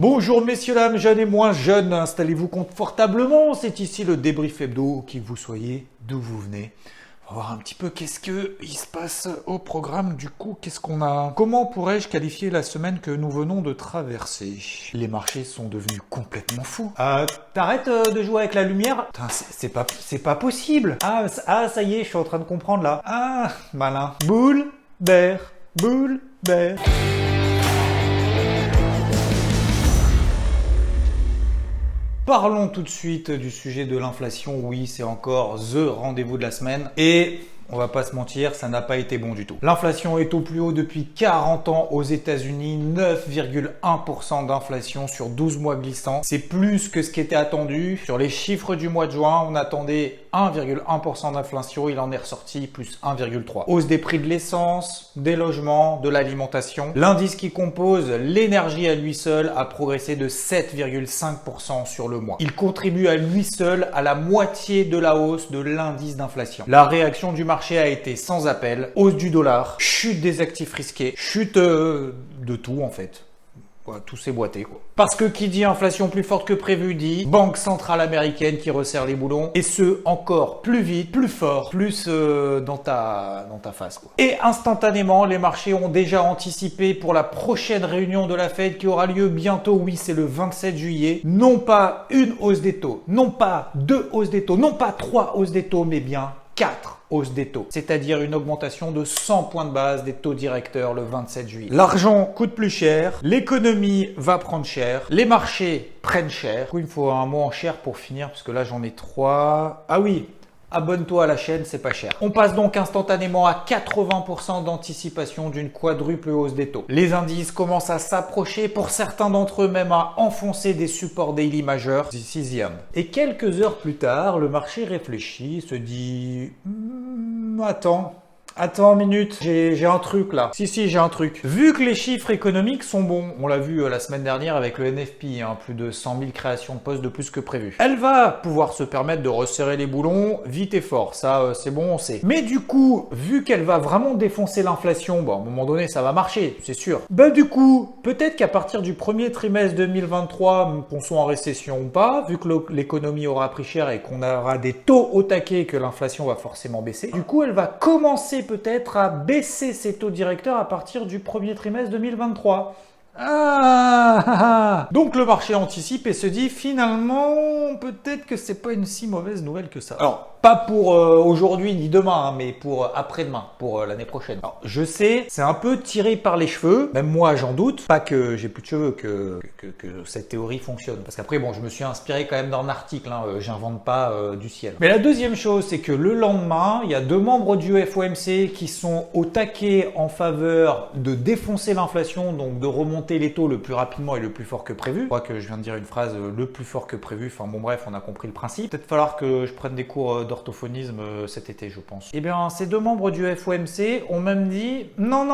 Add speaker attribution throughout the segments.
Speaker 1: Bonjour messieurs, dames, jeunes et moins jeunes, installez-vous confortablement, c'est ici le débrief hebdo, qui que vous soyez, d'où vous venez. On va voir un petit peu qu'est-ce qu'il se passe au programme, du coup, qu'est-ce qu'on a. Comment pourrais-je qualifier la semaine que nous venons de traverser? Les marchés sont devenus complètement fous. T'arrêtes de jouer avec la lumière? Putain, c'est pas possible. Ça y est, je suis en train de comprendre là. Ah, malin. Boule, bear, boule, bear. Parlons tout de suite du sujet de l'inflation. Oui, c'est encore the rendez-vous de la semaine. Et on va pas se mentir, ça n'a pas été bon du tout. L'inflation est au plus haut depuis 40 ans aux États-Unis, 9,1% d'inflation sur 12 mois glissants. C'est plus que ce qui était attendu. Sur les chiffres du mois de juin, on attendait 1,1% d'inflation, il en est ressorti plus 1,3%. Hausse des prix de l'essence, des logements, de l'alimentation. L'indice qui compose l'énergie à lui seul a progressé de 7,5% sur le mois. Il contribue à lui seul à la moitié de la hausse de l'indice d'inflation. La réaction du marché a été sans appel. Hausse du dollar, chute des actifs risqués, chute de tout en fait. Tout s'est boité quoi. Parce que qui dit inflation plus forte que prévu dit banque centrale américaine qui resserre les boulons, et ce encore plus vite, plus fort, plus dans ta face quoi. Et instantanément, les marchés ont déjà anticipé pour la prochaine réunion de la Fed qui aura lieu bientôt. Oui, c'est le 27 juillet. Non pas une hausse des taux, non pas deux hausses des taux, non pas trois hausses des taux, mais bien 4 hausses des taux, c'est-à-dire une augmentation de 100 points de base des taux directeurs le 27 juillet. L'argent coûte plus cher, l'économie va prendre cher, les marchés prennent cher. Du coup, il me faut un mot en cher pour finir, parce que là j'en ai 3. Ah oui, abonne-toi à la chaîne, c'est pas cher. On passe donc instantanément à 80% d'anticipation d'une quadruple hausse des taux. Les indices commencent à s'approcher, pour certains d'entre eux même à enfoncer des supports daily majeurs. This is the end. Et quelques heures plus tard, le marché réfléchit, se dit Attends une minute, j'ai un truc là. Si, j'ai un truc. Vu que les chiffres économiques sont bons, on l'a vu la semaine dernière avec le NFP, plus de 100 000 créations de postes de plus que prévu. Elle va pouvoir se permettre de resserrer les boulons vite et fort, ça c'est bon, on sait. Mais du coup, vu qu'elle va vraiment défoncer l'inflation, bon à un moment donné ça va marcher, c'est sûr. Du coup, peut-être qu'à partir du premier trimestre 2023, qu'on soit en récession ou pas, vu que l'économie aura pris cher et qu'on aura des taux au taquet, que l'inflation va forcément baisser, du coup elle va commencer peut-être à baisser ses taux directeurs à partir du premier trimestre 2023. Donc le marché anticipe et se dit finalement peut-être que c'est pas une si mauvaise nouvelle que ça. Alors pas pour aujourd'hui ni demain, mais pour après-demain, pour l'année prochaine. Alors je sais, c'est un peu tiré par les cheveux, même moi j'en doute, pas que j'ai plus de cheveux que cette théorie fonctionne. Parce qu'après bon, je me suis inspiré quand même d'un article, j'invente pas du ciel. Mais la deuxième chose, c'est que le lendemain, il y a 2 membres du FOMC qui sont au taquet en faveur de défoncer l'inflation, donc de remonter les taux le plus rapidement et le plus fort que prévu. Je crois que je viens de dire une phrase le plus fort que prévu. Enfin bon bref, on a compris le principe. Peut-être falloir que je prenne des cours d'orthophonisme cet été, je pense. Eh bien, ces 2 membres du FOMC ont même dit non,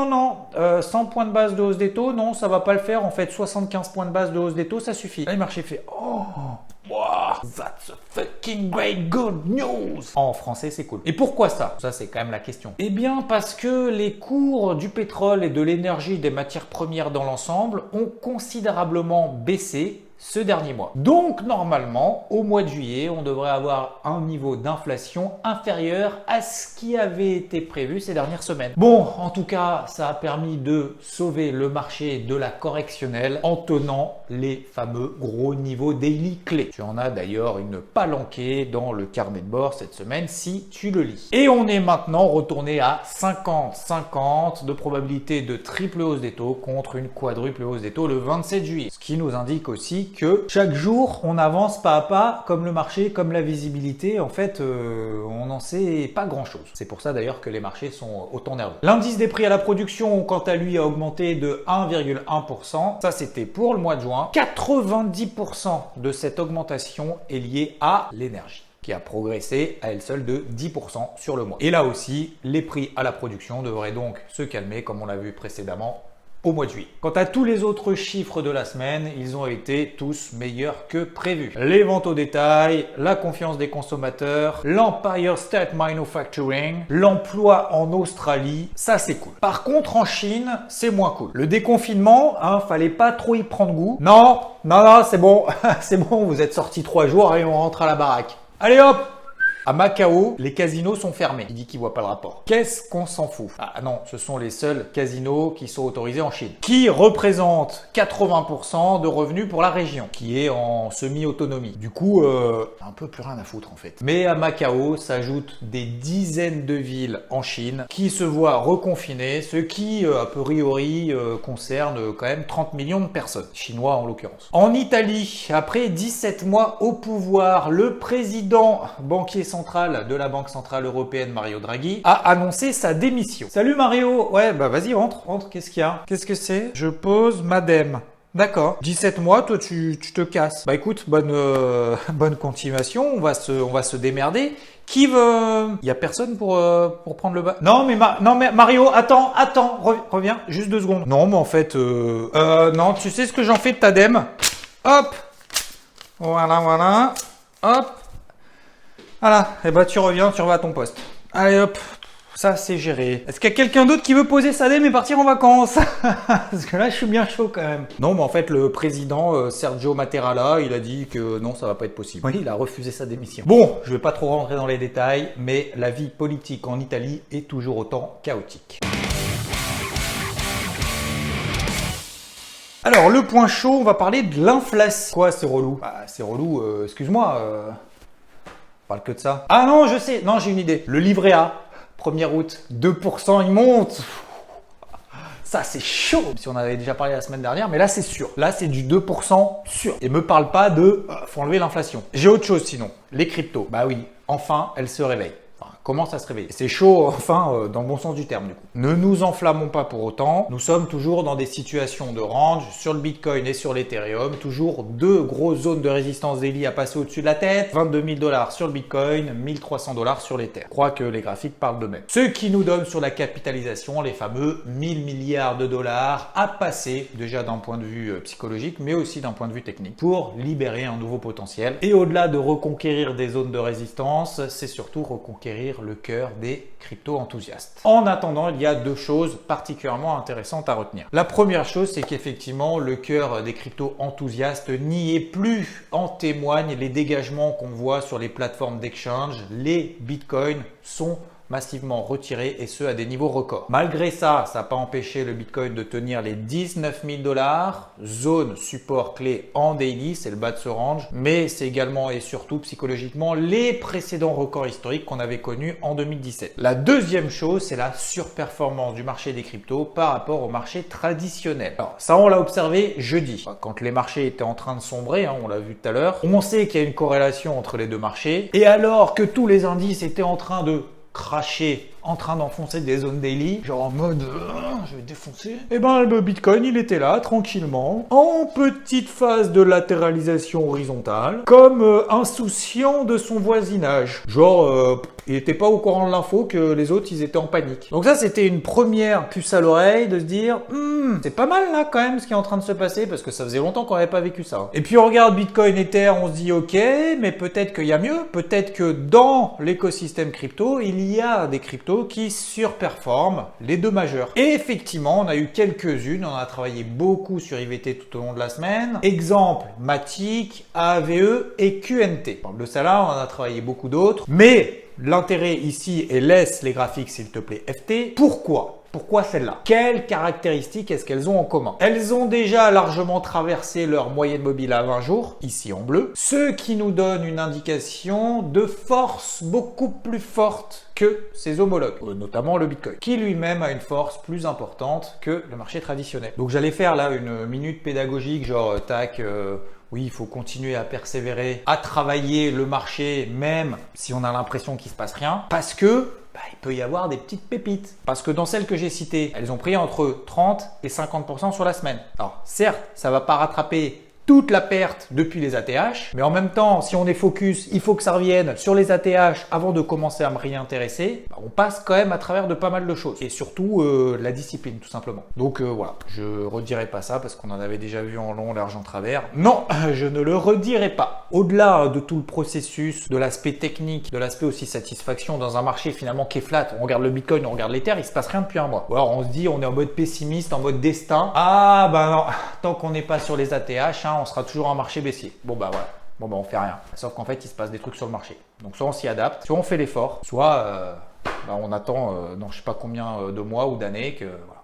Speaker 1: 100 points de base de hausse des taux, non, ça va pas le faire. En fait, 75 points de base de hausse des taux, ça suffit. Là, le marché fait wow, that's a fucking great good news. En français, c'est cool. Et pourquoi ça? Ça, c'est quand même la question. Eh bien, parce que les cours du pétrole et de l'énergie, des matières premières dans l'ensemble, ont considérablement baissé ce dernier mois. Donc normalement, au mois de juillet, on devrait avoir un niveau d'inflation inférieur à ce qui avait été prévu ces dernières semaines. Bon, en tout cas, ça a permis de sauver le marché de la correctionnelle en tenant les fameux gros niveaux daily clés. Tu en as d'ailleurs une palanquée dans le carnet de bord cette semaine si tu le lis. Et on est maintenant retourné à 50-50 de probabilité de triple hausse des taux contre une quadruple hausse des taux le 27 juillet. Ce qui nous indique aussi que chaque jour, on avance pas à pas, comme le marché, comme la visibilité. En fait, on n'en sait pas grand-chose. C'est pour ça d'ailleurs que les marchés sont autant nerveux. L'indice des prix à la production, quant à lui, a augmenté de 1,1%. Ça, c'était pour le mois de juin. 90% de cette augmentation est liée à l'énergie, qui a progressé à elle seule de 10% sur le mois. Et là aussi, les prix à la production devraient donc se calmer, comme on l'a vu précédemment, au mois de juillet. Quant à tous les autres chiffres de la semaine, ils ont été tous meilleurs que prévu. Les ventes au détail, la confiance des consommateurs, l'Empire State Manufacturing, l'emploi en Australie, ça c'est cool. Par contre, en Chine, c'est moins cool. Le déconfinement, fallait pas trop y prendre goût. Non, c'est bon, c'est bon, vous êtes sortis 3 jours et on rentre à la baraque. Allez hop! À Macao, les casinos sont fermés. Il dit qu'il voit pas le rapport. Qu'est-ce qu'on s'en fout? Ah non, ce sont les seuls casinos qui sont autorisés en Chine, qui représentent 80% de revenus pour la région, qui est en semi-autonomie. Du coup, un peu plus rien à foutre en fait. Mais à Macao s'ajoutent des dizaines de villes en Chine qui se voient reconfinées, ce qui, a priori, concerne quand même 30 millions de personnes, chinois en l'occurrence. En Italie, après 17 mois au pouvoir, le président banquier central de la Banque Centrale Européenne, Mario Draghi, a annoncé sa démission. Salut Mario! Ouais, bah vas-y, rentre, qu'est-ce qu'il y a? Qu'est-ce que c'est? Je pose madame. D'accord. 17 mois, toi tu te casses. Bah écoute, bonne continuation, on va se démerder. Qui veut... Il y a personne pour prendre le bas. Non mais Mario, attends, reviens, juste 2 secondes. Non mais en fait, non, tu sais ce que j'en fais de ta dème? Hop! Voilà. Hop! Voilà, et bah tu reviens, tu revas à ton poste. Allez hop, ça c'est géré. Est-ce qu'il y a quelqu'un d'autre qui veut poser sa dème et partir en vacances? Parce que là je suis bien chaud quand même. Non mais en fait le président Sergio Mattarella, il a dit que non, ça va pas être possible. Oui, il a refusé sa démission. Bon, je vais pas trop rentrer dans les détails, mais la vie politique en Italie est toujours autant chaotique. Alors le point chaud, on va parler de l'inflation. Quoi, c'est relou? Bah c'est relou, excuse-moi. Parle que de ça. Ah non, je sais. Non, j'ai une idée. Le livret A, 1er août, 2%, il monte. Ça, c'est chaud. Si on avait déjà parlé la semaine dernière, mais là, c'est sûr. Là, c'est du 2% sûr. Et me parle pas de faut enlever l'inflation. J'ai autre chose sinon. Les cryptos. Bah oui, enfin, elles se réveillent. Commence à se réveiller. C'est chaud, enfin, dans le bon sens du terme, du coup. Ne nous enflammons pas pour autant. Nous sommes toujours dans des situations de range sur le Bitcoin et sur l'Ethereum. Toujours 2 grosses zones de résistance daily à passer au-dessus de la tête. 22 000 $ sur le Bitcoin, 1300 $ sur l'Ether. Je crois que les graphiques parlent d'eux-mêmes. Ce qui nous donne sur la capitalisation les fameux 1000 milliards de dollars à passer, déjà d'un point de vue psychologique, mais aussi d'un point de vue technique, pour libérer un nouveau potentiel. Et au-delà de reconquérir des zones de résistance, c'est surtout reconquérir le cœur des crypto-enthousiastes. En attendant, il y a 2 choses particulièrement intéressantes à retenir. La première chose, c'est qu'effectivement, le cœur des crypto-enthousiastes n'y est plus. En témoignent les dégagements qu'on voit sur les plateformes d'exchange. Les bitcoins sont massivement retirés et ce à des niveaux records. Malgré ça, ça n'a pas empêché le Bitcoin de tenir les 19 000 $, zone support clé en daily, c'est le bas de ce range, mais c'est également et surtout psychologiquement les précédents records historiques qu'on avait connus en 2017. La deuxième chose, c'est la surperformance du marché des cryptos par rapport au marché traditionnel. Alors ça, on l'a observé jeudi, quand les marchés étaient en train de sombrer, on l'a vu tout à l'heure. On sait qu'il y a une corrélation entre les deux marchés, et alors que tous les indices étaient en train de cracher, en train d'enfoncer des zones daily, genre en mode je vais défoncer. Et ben le Bitcoin il était là tranquillement, en petite phase de latéralisation horizontale, comme insouciant de son voisinage. Genre il était pas au courant de l'info que les autres ils étaient en panique. Donc ça c'était une première puce à l'oreille de se dire c'est pas mal là quand même ce qui est en train de se passer parce que ça faisait longtemps qu'on n'avait pas vécu ça. Et puis on regarde Bitcoin, Ether, on se dit ok, mais peut-être qu'il y a mieux, peut-être que dans l'écosystème crypto il y a des cryptos qui surperforment les 2 majeurs. Et effectivement, on a eu quelques-unes, on a travaillé beaucoup sur IVT tout au long de la semaine. Exemple, Matic, AAVE et QNT. De ça là, on a travaillé beaucoup d'autres. Mais l'intérêt ici, et laisse les graphiques s'il te plaît FT, pourquoi celles-là? Quelles caractéristiques est-ce qu'elles ont en commun? Elles ont déjà largement traversé leur moyenne mobile à 20 jours, ici en bleu, ce qui nous donne une indication de force beaucoup plus forte que ses homologues, notamment le Bitcoin, qui lui-même a une force plus importante que le marché traditionnel. Donc j'allais faire là une minute pédagogique, genre tac, oui, il faut continuer à persévérer, à travailler le marché, même si on a l'impression qu'il se passe rien, parce que il peut y avoir des petites pépites. Parce que dans celles que j'ai citées, elles ont pris entre 30 et 50% sur la semaine. Alors certes, ça ne va pas rattraper toute la perte depuis les ATH. Mais en même temps, si on est focus, il faut que ça revienne sur les ATH avant de commencer à me réintéresser. On passe quand même à travers de pas mal de choses. Et surtout, la discipline, tout simplement. Donc voilà, je redirai pas ça parce qu'on en avait déjà vu en long, large, en travers. Non, je ne le redirai pas. Au-delà de tout le processus, de l'aspect technique, de l'aspect aussi satisfaction dans un marché finalement qui est flat, on regarde le Bitcoin, on regarde l'Ether, il se passe rien depuis un mois. Ou alors on se dit, on est en mode pessimiste, en mode destin. Ah bah non, tant qu'on n'est pas sur les ATH, on sera toujours en marché baissier. Bon bah voilà. Bon bah on fait rien. Sauf qu'en fait il se passe des trucs sur le marché. Donc soit on s'y adapte, soit on fait l'effort, soit on attend dans je sais pas combien de mois ou d'années que voilà.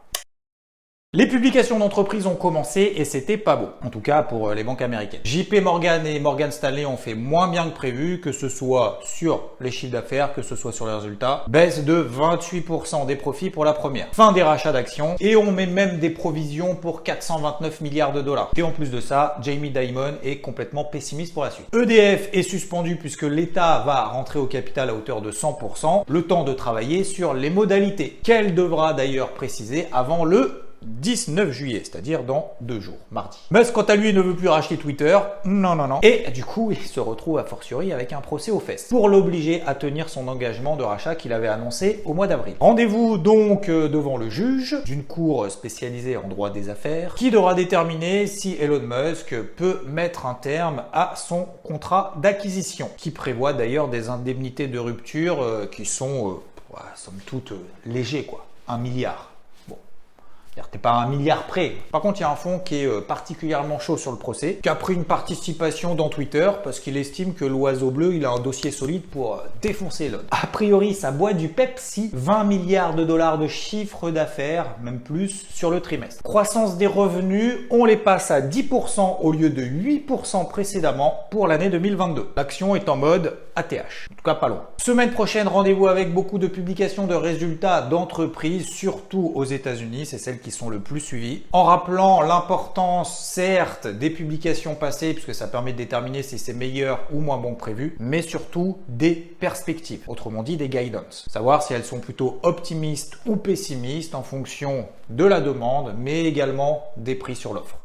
Speaker 1: Les publications d'entreprises ont commencé et c'était pas beau, en tout cas pour les banques américaines. JP Morgan et Morgan Stanley ont fait moins bien que prévu, que ce soit sur les chiffres d'affaires, que ce soit sur les résultats. Baisse de 28% des profits pour la première. Fin des rachats d'actions et on met même des provisions pour 429 milliards de dollars. Et en plus de ça, Jamie Dimon est complètement pessimiste pour la suite. EDF est suspendu puisque l'État va rentrer au capital à hauteur de 100%, le temps de travailler sur les modalités, qu'elle devra d'ailleurs préciser avant le 19 juillet, c'est-à-dire dans 2 jours, mardi. Musk, quant à lui, ne veut plus racheter Twitter. Non. Et du coup, il se retrouve a fortiori avec un procès aux fesses pour l'obliger à tenir son engagement de rachat qu'il avait annoncé au mois d'avril. Rendez-vous donc devant le juge d'une cour spécialisée en droit des affaires qui devra déterminer si Elon Musk peut mettre un terme à son contrat d'acquisition, qui prévoit d'ailleurs des indemnités de rupture qui sont, somme toute, légers, quoi. 1 milliard. T'es pas à 1 milliard près. Par contre, il y a un fonds qui est particulièrement chaud sur le procès, qui a pris une participation dans Twitter parce qu'il estime que l'oiseau bleu, il a un dossier solide pour défoncer Elon. A priori, ça boit du Pepsi. 20 milliards de dollars de chiffre d'affaires, même plus, sur le trimestre. Croissance des revenus, on les passe à 10% au lieu de 8% précédemment pour l'année 2022. L'action est en mode ATH, en tout cas pas loin. Semaine prochaine, rendez-vous avec beaucoup de publications de résultats d'entreprises, surtout aux États-Unis, c'est celle qui sont le plus suivies, en rappelant l'importance certes des publications passées puisque ça permet de déterminer si c'est meilleur ou moins bon que prévu, mais surtout des perspectives, autrement dit des guidance, savoir si elles sont plutôt optimistes ou pessimistes en fonction de la demande, mais également des prix sur l'offre.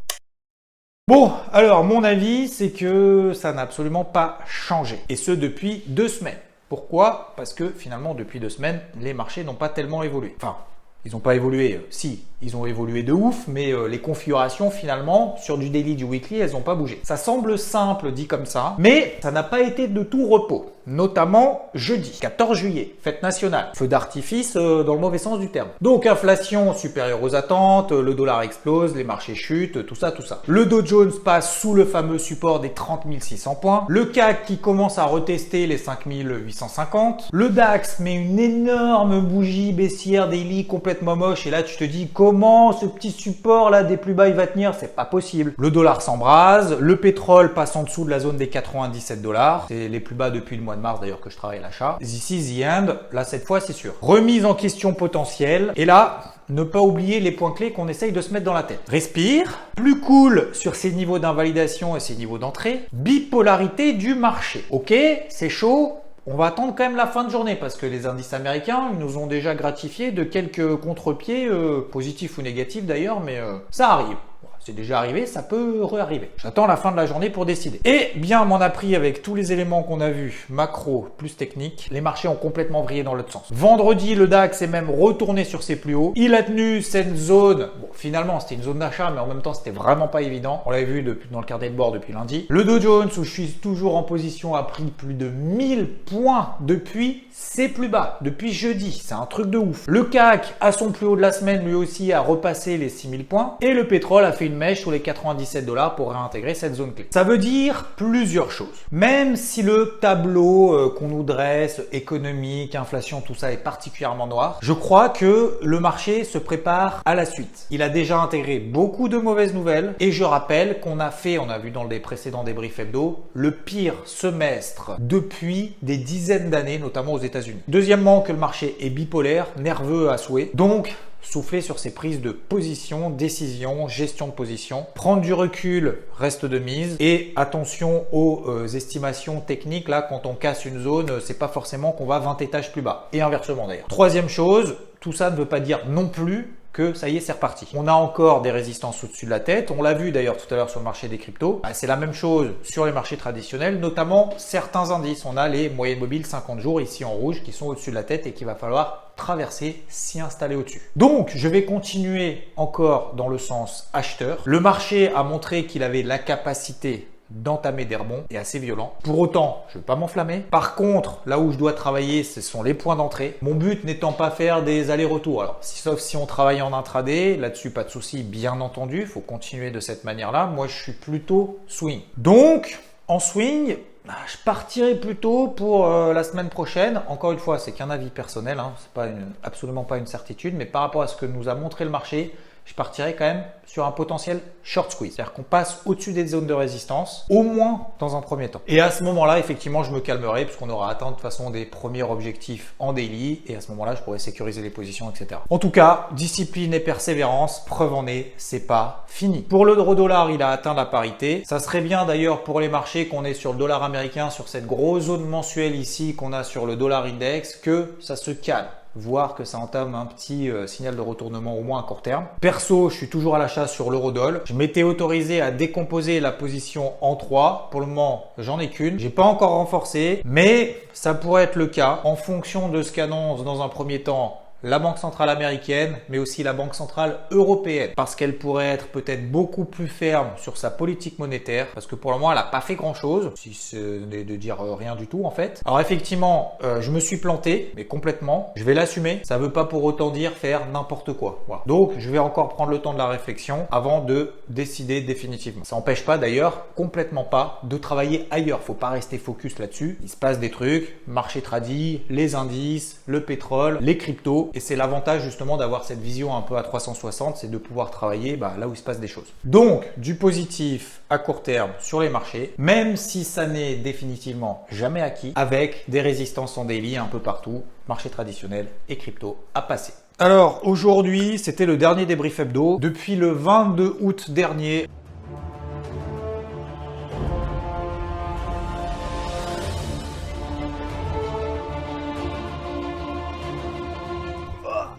Speaker 1: Bon, alors mon avis, c'est que ça n'a absolument pas changé, et ce depuis 2 semaines. Pourquoi? Parce que finalement, depuis 2 semaines, les marchés n'ont pas tellement évolué. Enfin, ils n'ont pas évolué, si, ils ont évolué de ouf, mais les configurations finalement, sur du daily, du weekly, elles n'ont pas bougé. Ça semble simple dit comme ça, mais ça n'a pas été de tout repos. Notamment jeudi, 14 juillet, fête nationale. Feu d'artifice dans le mauvais sens du terme. Donc inflation supérieure aux attentes, le dollar explose, les marchés chutent, tout ça. Le Dow Jones passe sous le fameux support des 30 600 points. Le CAC qui commence à retester les 5 850. Le DAX met une énorme bougie baissière daily complètement moche et là tu te dis comment ce petit support là des plus bas il va tenir, c'est pas possible. Le dollar s'embrase, le pétrole passe en dessous de la zone des 97 dollars. C'est les plus bas depuis le mois de mars d'ailleurs que je travaille à l'achat. This is the end, là cette fois c'est sûr. Remise en question potentielle et là, ne pas oublier les points clés qu'on essaye de se mettre dans la tête. Respire, plus cool sur ces niveaux d'invalidation et ces niveaux d'entrée, bipolarité du marché. Ok, c'est chaud. On va attendre quand même la fin de journée parce que les indices américains ils nous ont déjà gratifié de quelques contre-pieds, positifs ou négatifs d'ailleurs, mais ça arrive. C'est déjà arrivé, ça peut re-arriver. J'attends la fin de la journée pour décider. Et bien, m'en a pris avec tous les éléments qu'on a vus, macro plus technique, les marchés ont complètement vrillé dans l'autre sens. Vendredi, le DAX est même retourné sur ses plus hauts. Il a tenu cette zone. Bon, finalement, c'était une zone d'achat, mais en même temps, c'était vraiment pas évident. On l'avait vu dans le carnet de bord depuis lundi. Le Dow Jones, où je suis toujours en position, a pris plus de 1000 points depuis ses plus bas, depuis jeudi. C'est un truc de ouf. Le CAC, à son plus haut de la semaine, lui aussi, a repassé les 6000 points. Et le pétrole a fait une mèche sur les 97 dollars pour réintégrer cette zone clé. Ça veut dire plusieurs choses. Même si le tableau qu'on nous dresse, économique, inflation, tout ça est particulièrement noir, je crois que le marché se prépare à la suite. Il a déjà intégré beaucoup de mauvaises nouvelles et je rappelle qu'on a fait, on a vu dans les précédents débriefs hebdo, le pire semestre depuis des dizaines d'années, notamment aux États-Unis. Deuxièmement, que le marché est bipolaire, nerveux à souhait. Donc, souffler sur ses prises de position, décision, gestion de position. Prendre du recul reste de mise et attention aux estimations techniques. Là, quand on casse une zone, c'est pas forcément qu'on va 20 étages plus bas et inversement d'ailleurs. Troisième chose, tout ça ne veut pas dire non plus que ça y est, c'est reparti. On a encore des résistances au-dessus de la tête. On l'a vu d'ailleurs tout à l'heure sur le marché des cryptos. C'est la même chose sur les marchés traditionnels, notamment certains indices. On a les moyennes mobiles 50 jours ici en rouge qui sont au-dessus de la tête et qu'il va falloir traverser, s'y installer au-dessus. Donc, je vais continuer encore dans le sens acheteur. Le marché a montré qu'il avait la capacité d'entamer des rebonds et assez violents. Pour autant, je ne vais pas m'enflammer. Par contre, là où je dois travailler, ce sont les points d'entrée. Mon but n'étant pas faire des allers-retours. Alors, sauf si on travaille en intraday, là-dessus, pas de souci, bien entendu. Il faut continuer de cette manière-là. Moi, je suis plutôt swing. Donc, en swing, je partirai plutôt pour la semaine prochaine. Encore une fois, c'est qu'un avis personnel. C'est pas absolument pas une certitude. Mais par rapport à ce que nous a montré le marché, je partirais quand même sur un potentiel short squeeze. C'est-à-dire qu'on passe au-dessus des zones de résistance, au moins dans un premier temps. Et à ce moment-là, effectivement, je me calmerai puisqu'on aura atteint de toute façon des premiers objectifs en daily. Et à ce moment-là, je pourrai sécuriser les positions, etc. En tout cas, discipline et persévérance, preuve en est, c'est pas fini. Pour l'euro-dollar, il a atteint la parité. Ça serait bien d'ailleurs pour les marchés qu'on est sur le dollar américain, sur cette grosse zone mensuelle ici qu'on a sur le dollar index, que ça se calme. Voir que ça entame un petit signal de retournement au moins à court terme. Perso, je suis toujours à l'achat sur l'euro-dollar. Je m'étais autorisé à décomposer la position en 3. Pour le moment, j'en ai qu'une. J'ai pas encore renforcé, mais ça pourrait être le cas en fonction de ce qu'annonce dans un premier temps la Banque centrale américaine, mais aussi la Banque centrale européenne, parce qu'elle pourrait être peut-être beaucoup plus ferme sur sa politique monétaire, parce que pour le moment, elle n'a pas fait grand-chose, si ce n'est de dire rien du tout en fait. Alors effectivement, je me suis planté, mais complètement. Je vais l'assumer. Ça ne veut pas pour autant dire faire n'importe quoi. Voilà. Donc, je vais encore prendre le temps de la réflexion avant de décider définitivement. Ça n'empêche pas d'ailleurs, complètement pas, de travailler ailleurs. Faut pas rester focus là-dessus. Il se passe des trucs, marché tradi, les indices, le pétrole, les cryptos. Et c'est l'avantage justement d'avoir cette vision un peu à 360, c'est de pouvoir travailler là où il se passe des choses. Donc, du positif à court terme sur les marchés, même si ça n'est définitivement jamais acquis, avec des résistances en daily un peu partout, marché traditionnel et crypto à passer. Alors, aujourd'hui, c'était le dernier débrief hebdo. Depuis le 22 août dernier,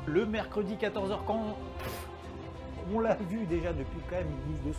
Speaker 1: le mercredi 14h quand on l'a vu déjà depuis quand même une bouse de son.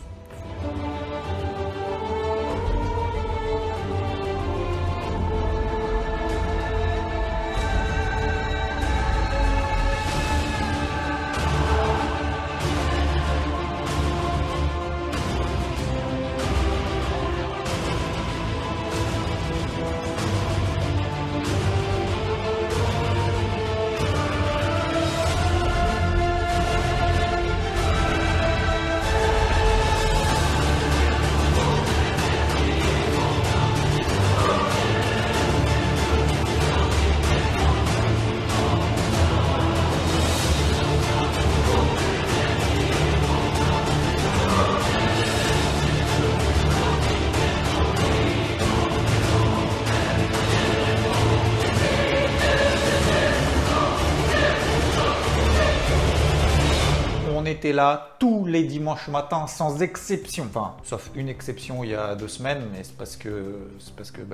Speaker 1: Était là tous les dimanches matins sans exception, enfin sauf une exception il y a 2 semaines, mais c'est parce que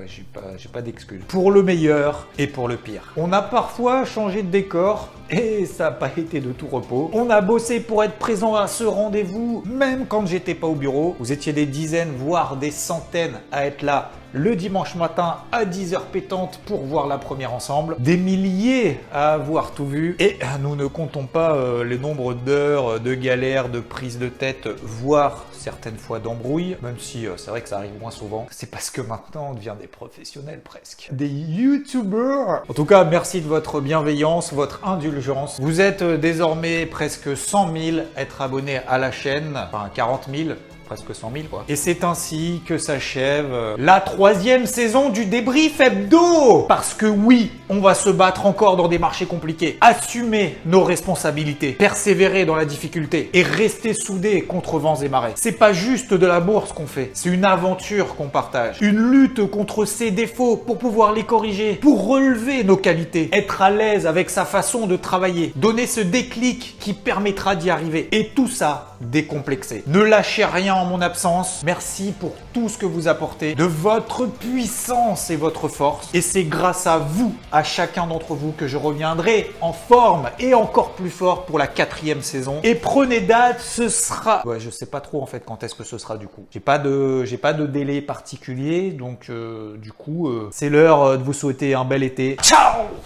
Speaker 1: j'ai pas d'excuses. Pour le meilleur et pour le pire. On a parfois changé de décor et ça n'a pas été de tout repos. On a bossé pour être présent à ce rendez-vous, même quand j'étais pas au bureau. Vous étiez des dizaines, voire des centaines à être là le dimanche matin à 10h pétantes pour voir la première ensemble. Des milliers à avoir tout vu. Et nous ne comptons pas les nombres d'heures, de galères, de prises de tête, voire certaines fois d'embrouilles, même si c'est vrai que ça arrive moins souvent. C'est parce que maintenant on devient des professionnels presque. Des YouTubers. En tout cas, merci de votre bienveillance, votre indulgence. Vous êtes désormais presque 100 000 à être abonnés à la chaîne, enfin 40 000. Presque 100 000 quoi. Et c'est ainsi que s'achève la 3e saison du débrief hebdo. Parce que oui, on va se battre encore dans des marchés compliqués. Assumer nos responsabilités, persévérer dans la difficulté et rester soudés contre vents et marées. C'est pas juste de la bourse qu'on fait, c'est une aventure qu'on partage. Une lutte contre ses défauts pour pouvoir les corriger, pour relever nos qualités, être à l'aise avec sa façon de travailler, donner ce déclic qui permettra d'y arriver. Et tout ça décomplexé. Ne lâchez rien en mon absence. Merci pour tout ce que vous apportez, de votre puissance et votre force. Et c'est grâce à vous, à chacun d'entre vous, que je reviendrai en forme et encore plus fort pour la 4e saison. Et prenez date, ce sera... Ouais, je sais pas trop en fait quand est-ce que ce sera du coup. J'ai pas de délai particulier, donc du coup, c'est l'heure de vous souhaiter un bel été. Ciao!